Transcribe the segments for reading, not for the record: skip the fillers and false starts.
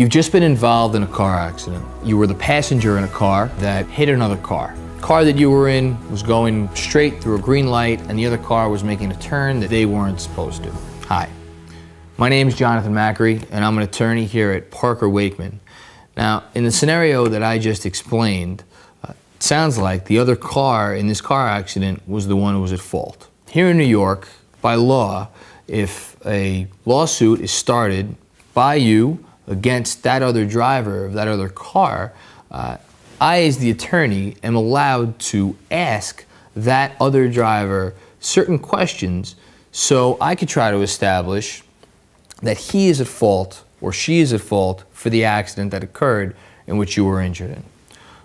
You've just been involved in a car accident. You were the passenger in a car that hit another car. The car that you were in was going straight through a green light and the other car was making a turn that they weren't supposed to. Hi, my name is Jonathan Macri and I'm an attorney here at Parker Waichman. Now, in the scenario that I just explained, it sounds like the other car in this car accident was the one who was at fault. Here in New York, by law, if a lawsuit is started by you against that other driver of that other car, I, as the attorney, am allowed to ask that other driver certain questions so I could try to establish that he is at fault or she is at fault for the accident that occurred in which you were injured in.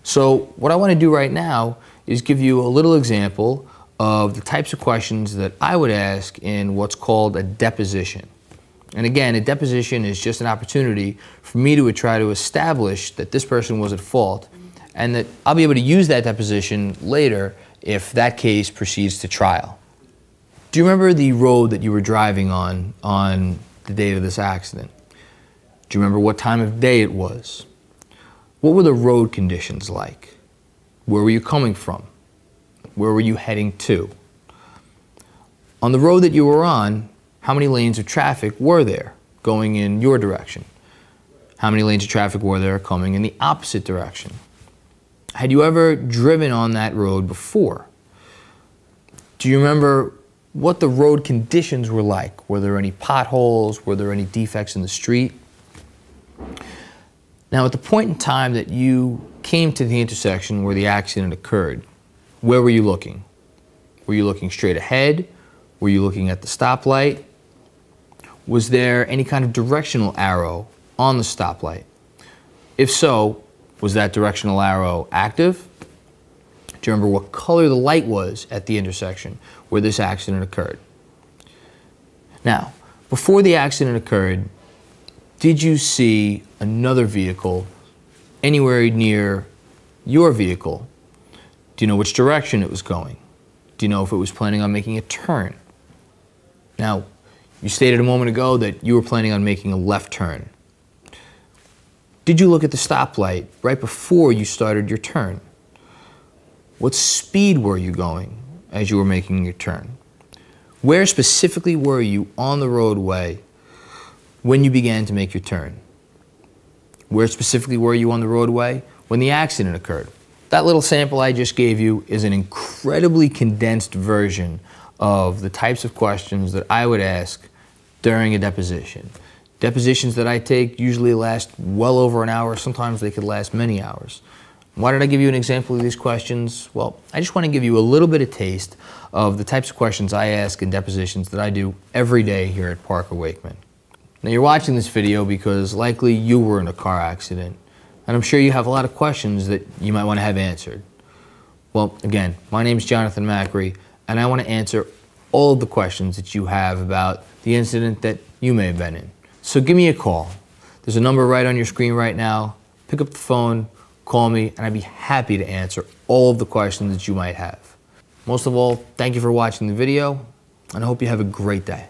So what I want to do right now is give you a little example of the types of questions that I would ask in what's called a deposition. And again, a deposition is just an opportunity for me to try to establish that this person was at fault and that I'll be able to use that deposition later if that case proceeds to trial. Do you remember the road that you were driving on the date of this accident? Do you remember what time of day it was? What were the road conditions like? Where were you coming from? Where were you heading to? On the road that you were on, how many lanes of traffic were there going in your direction? How many lanes of traffic were there coming in the opposite direction? Had you ever driven on that road before? Do you remember what the road conditions were like? Were there any potholes? Were there any defects in the street? Now, at the point in time that you came to the intersection where the accident occurred, where were you looking? Were you looking straight ahead? Were you looking at the stoplight? Was there any kind of directional arrow on the stoplight? If so, was that directional arrow active? Do you remember what color the light was at the intersection where this accident occurred? Now, before the accident occurred, did you see another vehicle anywhere near your vehicle? Do you know which direction it was going? Do you know if it was planning on making a turn? Now, you stated a moment ago that you were planning on making a left turn. Did you look at the stoplight right before you started your turn? What speed were you going as you were making your turn? Where specifically were you on the roadway when you began to make your turn? Where specifically were you on the roadway when the accident occurred? That little sample I just gave you is an incredibly condensed version of the types of questions that I would ask during a deposition. Depositions that I take usually last well over an hour. Sometimes they could last many hours. Why did I give you an example of these questions? Well, I just want to give you a little bit of taste of the types of questions I ask in depositions that I do every day here at Parker Waichman. Now, you're watching this video because likely you were in a car accident, and I'm sure you have a lot of questions that you might want to have answered. Well, again, my name is Jonathan Macri, and I want to answer all of the questions that you have about the incident that you may have been in. So give me a call. There's a number right on your screen right now. Pick up the phone, call me, and I'd be happy to answer all of the questions that you might have. Most of all, thank you for watching the video, and I hope you have a great day.